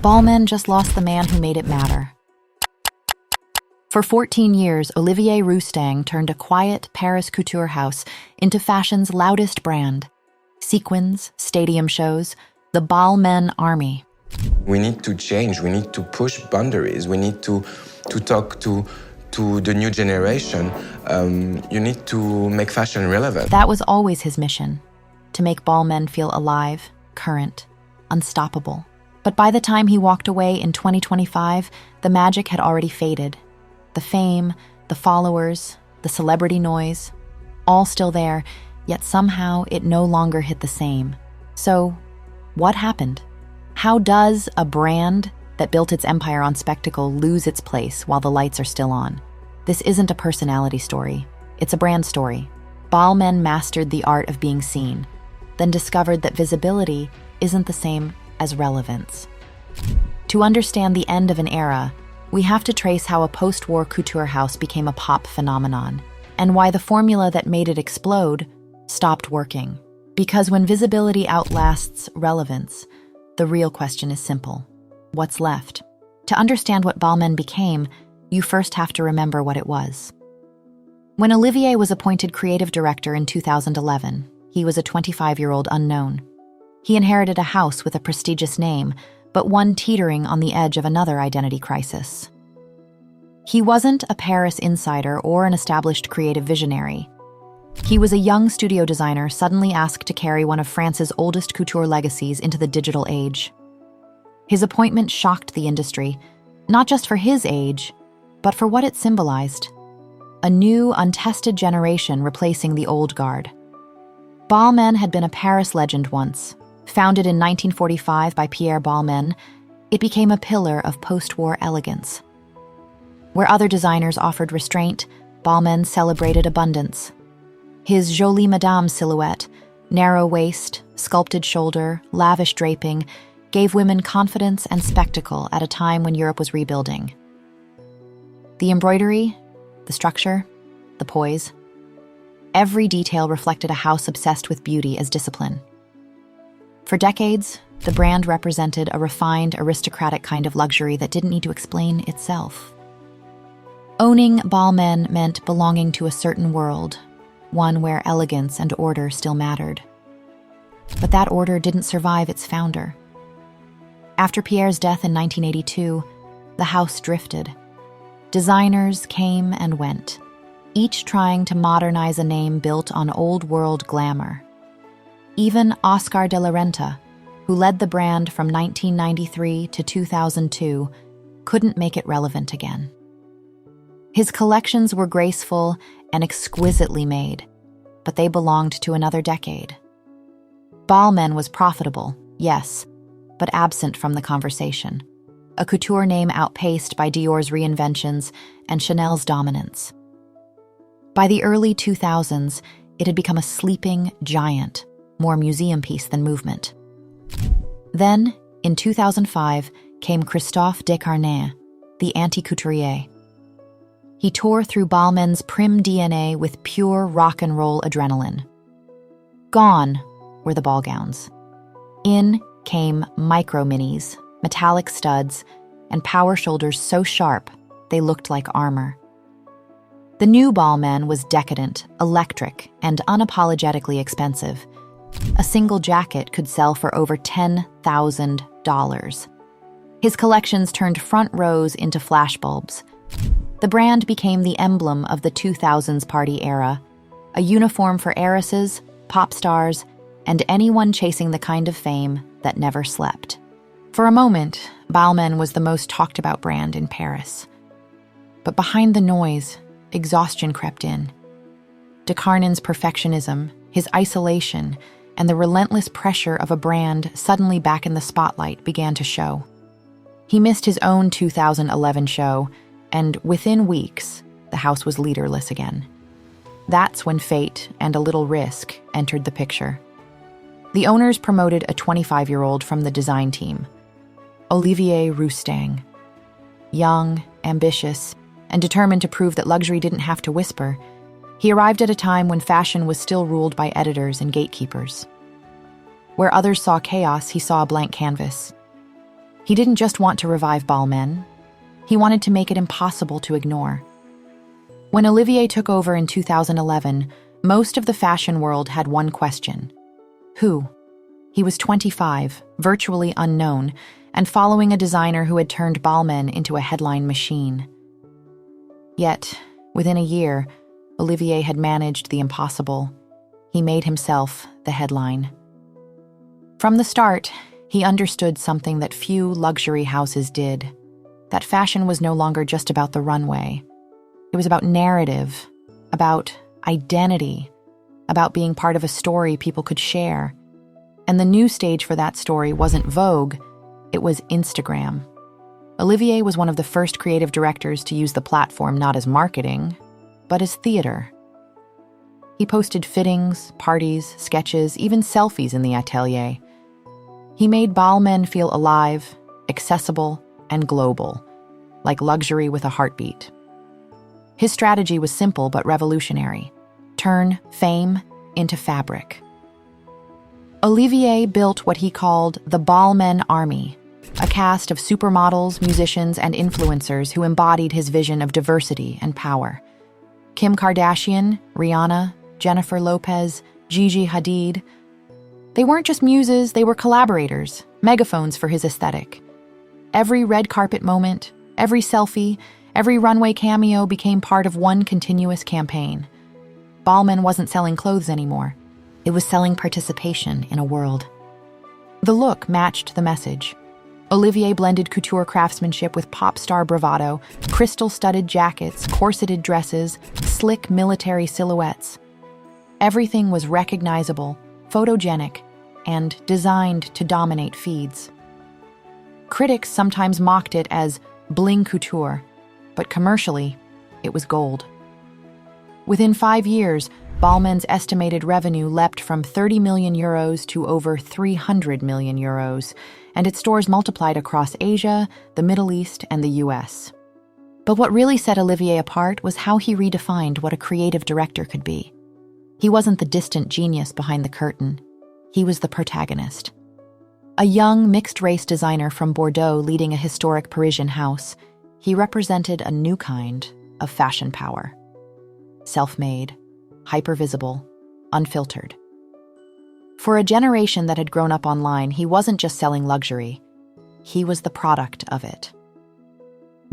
Balmain just lost the man who made it matter. For 14 years, Olivier Rousteing turned a quiet Paris couture house into fashion's loudest brand. Sequins, stadium shows, the Balmain Army. We need to change, we need to push boundaries, we need to talk to the new generation. You need to make fashion relevant. That was always his mission, to make Balmain feel alive, current, unstoppable. But by the time he walked away in 2025, the magic had already faded. The fame, the followers, the celebrity noise, all still there, yet somehow it no longer hit the same. So, what happened? How does a brand that built its empire on spectacle lose its place while the lights are still on? This isn't a personality story. It's a brand story. Balmain mastered the art of being seen, then discovered that visibility isn't the same as relevance. To understand the end of an era, we have to trace how a post-war couture house became a pop phenomenon, and why the formula that made it explode stopped working. Because when visibility outlasts relevance, the real question is simple. What's left? To understand what Balmain became, you first have to remember what it was. When Olivier was appointed creative director in 2011, he was a 25-year-old unknown. He inherited a house with a prestigious name, but one teetering on the edge of another identity crisis. He wasn't a Paris insider or an established creative visionary. He was a young studio designer suddenly asked to carry one of France's oldest couture legacies into the digital age. His appointment shocked the industry, not just for his age, but for what it symbolized. A new, untested generation replacing the old guard. Balmain had been a Paris legend once. Founded in 1945 by Pierre Balmain, it became a pillar of post-war elegance. Where other designers offered restraint, Balmain celebrated abundance. His Jolie Madame silhouette, narrow waist, sculpted shoulder, lavish draping, gave women confidence and spectacle at a time when Europe was rebuilding. The embroidery, the structure, the poise, every detail reflected a house obsessed with beauty as discipline. For decades, the brand represented a refined, aristocratic kind of luxury that didn't need to explain itself. Owning Balmain meant belonging to a certain world, one where elegance and order still mattered. But that order didn't survive its founder. After Pierre's death in 1982, the house drifted. Designers came and went, each trying to modernize a name built on old-world glamour. Even Oscar de la Renta, who led the brand from 1993 to 2002, couldn't make it relevant again. His collections were graceful and exquisitely made, but they belonged to another decade. Balmain was profitable, yes, but absent from the conversation. A couture name outpaced by Dior's reinventions and Chanel's dominance. By the early 2000s, it had become a sleeping giant, more museum piece than movement. Then, in 2005, came Christophe Decarnin, the anti-couturier. He tore through Balmain's prim DNA with pure rock and roll adrenaline. Gone were the ball gowns. In came micro-minis, metallic studs, and power shoulders so sharp they looked like armor. The new Balmain was decadent, electric, and unapologetically expensive. A single jacket could sell for over $10,000. His collections turned front rows into flashbulbs. The brand became the emblem of the 2000s party era, a uniform for heiresses, pop stars, and anyone chasing the kind of fame that never slept. For a moment, Balmain was the most talked about brand in Paris. But behind the noise, exhaustion crept in. Decarnin's perfectionism, his isolation, and the relentless pressure of a brand suddenly back in the spotlight began to show. He missed his own 2011 show, and within weeks, the house was leaderless again. That's when fate and a little risk entered the picture. The owners promoted a 25-year-old from the design team, Olivier Rousteing. Young, ambitious, and determined to prove that luxury didn't have to whisper, he arrived at a time when fashion was still ruled by editors and gatekeepers. Where others saw chaos, he saw a blank canvas. He didn't just want to revive Balmain, he wanted to make it impossible to ignore. When Olivier took over in 2011, most of the fashion world had one question: who? He was 25, virtually unknown, and following a designer who had turned Balmain into a headline machine. Yet, within a year, Olivier had managed the impossible. He made himself the headline. From the start, he understood something that few luxury houses did: that fashion was no longer just about the runway. It was about narrative, about identity, about being part of a story people could share. And the new stage for that story wasn't Vogue, it was Instagram. Olivier was one of the first creative directors to use the platform not as marketing, but as theater. He posted fittings, parties, sketches, even selfies in the atelier. He made Balmain feel alive, accessible, and global, like luxury with a heartbeat. His strategy was simple but revolutionary: turn fame into fabric. Olivier built what he called the Balmain Army, a cast of supermodels, musicians, and influencers who embodied his vision of diversity and power. Kim Kardashian, Rihanna, Jennifer Lopez, Gigi Hadid. They weren't just muses, they were collaborators, megaphones for his aesthetic. Every red carpet moment, every selfie, every runway cameo became part of one continuous campaign. Balmain wasn't selling clothes anymore. It was selling participation in a world. The look matched the message. Olivier blended couture craftsmanship with pop star bravado, crystal-studded jackets, corseted dresses, slick military silhouettes. Everything was recognizable, photogenic, and designed to dominate feeds. Critics sometimes mocked it as bling couture, but commercially, it was gold. Within 5 years, Balmain's estimated revenue leapt from 30 million euros to over 300 million euros, and its stores multiplied across Asia, the Middle East, and the US. But what really set Olivier apart was how he redefined what a creative director could be. He wasn't the distant genius behind the curtain. He was the protagonist. A young, mixed-race designer from Bordeaux leading a historic Parisian house, he represented a new kind of fashion power. Self-made, hyper-visible, unfiltered. For a generation that had grown up online, he wasn't just selling luxury. He was the product of it.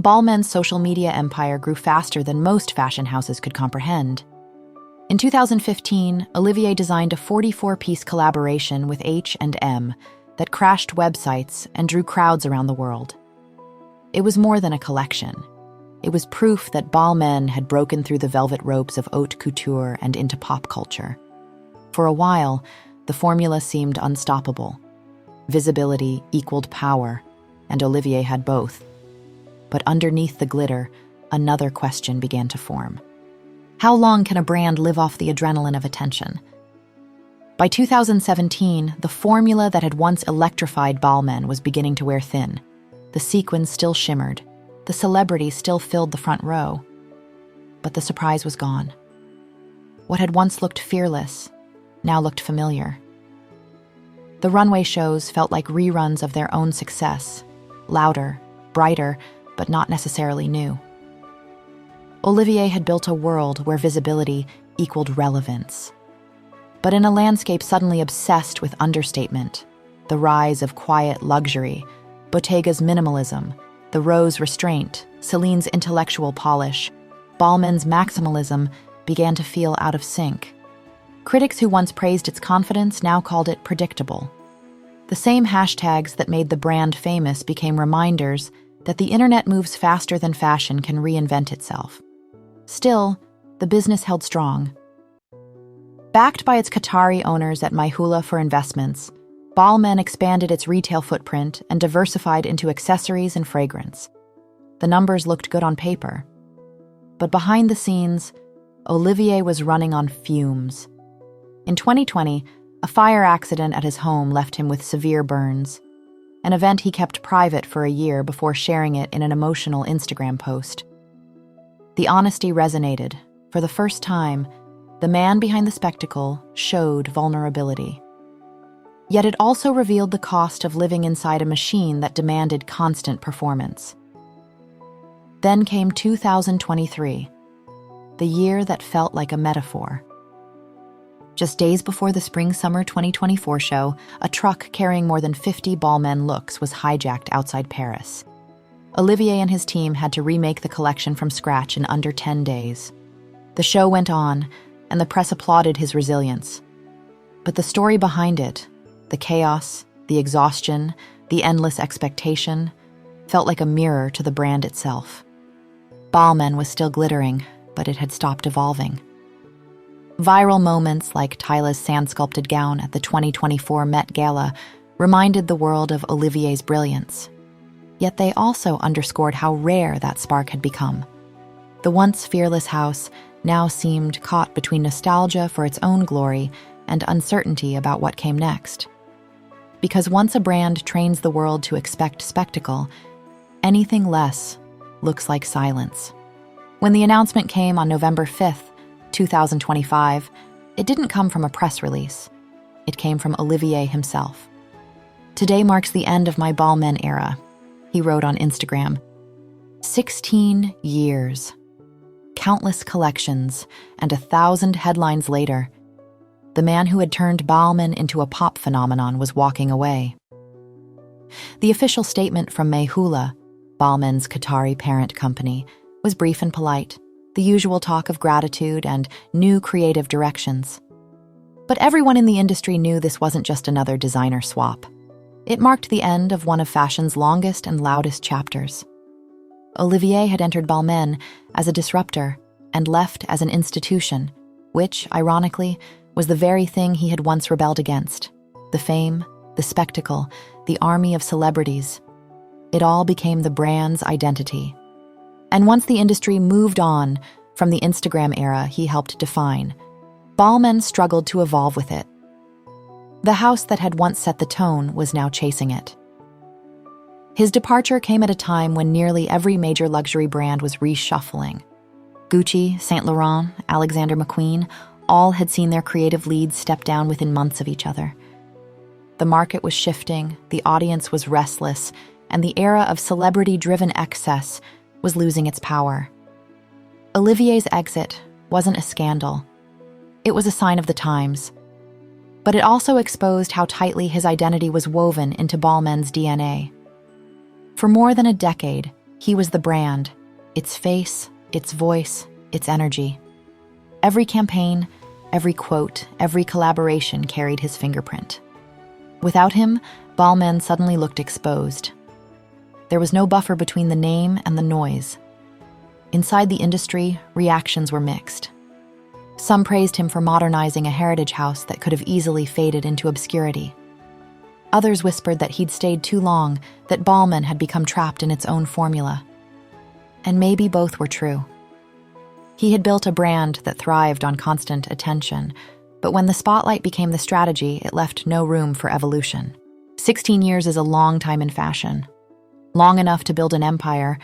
Balmain's social media empire grew faster than most fashion houses could comprehend. In 2015, Olivier designed a 44-piece collaboration with H&M that crashed websites and drew crowds around the world. It was more than a collection. It was proof that Balmain had broken through the velvet ropes of haute couture and into pop culture. For a while, the formula seemed unstoppable. Visibility equaled power, and Olivier had both. But underneath the glitter, another question began to form. How long can a brand live off the adrenaline of attention? By 2017, the formula that had once electrified Balmain was beginning to wear thin. The sequins still shimmered. The celebrity still filled the front row. But the surprise was gone. What had once looked fearless now looked familiar. The runway shows felt like reruns of their own success, louder, brighter, but not necessarily new. Olivier had built a world where visibility equaled relevance. But in a landscape suddenly obsessed with understatement, the rise of quiet luxury, Bottega's minimalism, the Rose restraint, Celine's intellectual polish, Balmain's maximalism began to feel out of sync. Critics who once praised its confidence now called it predictable. The same hashtags that made the brand famous became reminders that the internet moves faster than fashion can reinvent itself. Still, the business held strong. Backed by its Qatari owners at Mayhoola for investments, Balmain expanded its retail footprint and diversified into accessories and fragrance. The numbers looked good on paper. But behind the scenes, Olivier was running on fumes. In 2020, a fire accident at his home left him with severe burns, an event he kept private for a year before sharing it in an emotional Instagram post. The honesty resonated. For the first time, the man behind the spectacle showed vulnerability. Yet it also revealed the cost of living inside a machine that demanded constant performance. Then came 2023, the year that felt like a metaphor. Just days before the Spring-Summer 2024 show, a truck carrying more than 50 Balmain looks was hijacked outside Paris. Olivier and his team had to remake the collection from scratch in under 10 days. The show went on, and the press applauded his resilience. But the story behind it, the chaos, the exhaustion, the endless expectation, felt like a mirror to the brand itself. Balmain was still glittering, but it had stopped evolving. Viral moments like Tyla's sand-sculpted gown at the 2024 Met Gala reminded the world of Olivier's brilliance. Yet they also underscored how rare that spark had become. The once fearless house now seemed caught between nostalgia for its own glory and uncertainty about what came next. Because once a brand trains the world to expect spectacle, anything less looks like silence. When the announcement came on November 5th, 2025, it didn't come from a press release. It came from Olivier himself. "Today marks the end of my Balmain era," he wrote on Instagram. 16 years, countless collections, and 1,000 headlines later, the man who had turned Balmain into a pop phenomenon was walking away. The official statement from Mayhoola, Balmain's Qatari parent company, was brief and polite, the usual talk of gratitude and new creative directions. But everyone in the industry knew this wasn't just another designer swap. It marked the end of one of fashion's longest and loudest chapters. Olivier had entered Balmain as a disruptor and left as an institution, which, ironically, was the very thing he had once rebelled against. The fame, the spectacle, the army of celebrities. It all became the brand's identity. And once the industry moved on from the Instagram era he helped define, Balmain struggled to evolve with it. The house that had once set the tone was now chasing it. His departure came at a time when nearly every major luxury brand was reshuffling. Gucci, Saint Laurent, Alexander McQueen, all had seen their creative leads step down within months of each other. The market was shifting, the audience was restless, and the era of celebrity-driven excess was losing its power. Olivier's exit wasn't a scandal. It was a sign of the times. But it also exposed how tightly his identity was woven into Balmain's DNA. For more than a decade, he was the brand, its face, its voice, its energy. Every campaign, every quote, every collaboration carried his fingerprint. Without him, Balmain suddenly looked exposed. There was no buffer between the name and the noise. Inside the industry, reactions were mixed. Some praised him for modernizing a heritage house that could have easily faded into obscurity. Others whispered that he'd stayed too long, that Balmain had become trapped in its own formula. And maybe both were true. He had built a brand that thrived on constant attention, but when the spotlight became the strategy, it left no room for evolution. 16 years is a long time in fashion. Long enough to build an empire,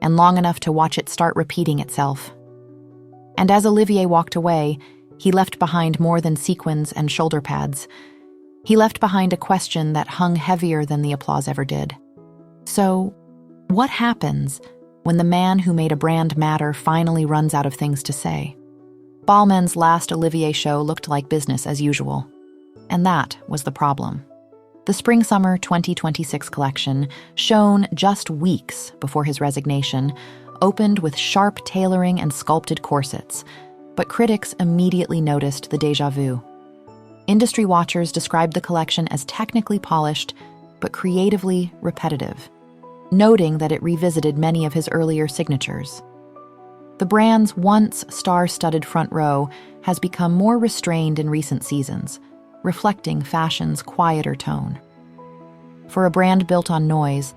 and long enough to watch it start repeating itself. And as Olivier walked away, he left behind more than sequins and shoulder pads. He left behind a question that hung heavier than the applause ever did. So, what happens when the man who made a brand matter finally runs out of things to say? Balmain's last Olivier show looked like business as usual. And that was the problem. The Spring-Summer 2026 collection, shown just weeks before his resignation, opened with sharp tailoring and sculpted corsets, but critics immediately noticed the déjà vu. Industry watchers described the collection as technically polished, but creatively repetitive, noting that it revisited many of his earlier signatures. The brand's once star-studded front row has become more restrained in recent seasons, reflecting fashion's quieter tone. For a brand built on noise,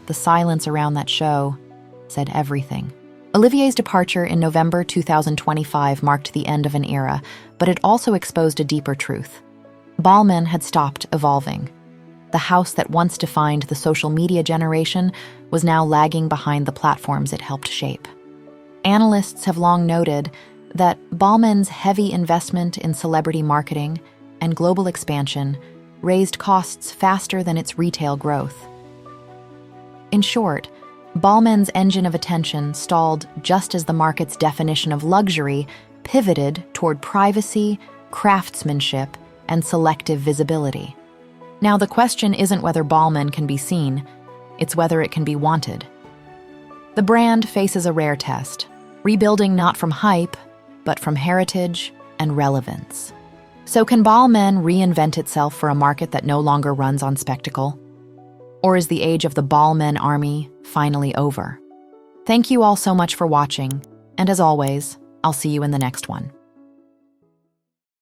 the silence around that show said everything. Olivier's departure in November 2025 marked the end of an era, but it also exposed a deeper truth. Balmain had stopped evolving. The house that once defined the social media generation was now lagging behind the platforms it helped shape. Analysts have long noted that Balmain's heavy investment in celebrity marketing and global expansion raised costs faster than its retail growth. In short, Balmain's engine of attention stalled just as the market's definition of luxury pivoted toward privacy, craftsmanship, and selective visibility. Now, the question isn't whether Balmain can be seen, it's whether it can be wanted. The brand faces a rare test, rebuilding not from hype, but from heritage and relevance. So can Balmain reinvent itself for a market that no longer runs on spectacle? Or is the age of the Balmain Army finally over? Thank you all so much for watching, and as always, I'll see you in the next one.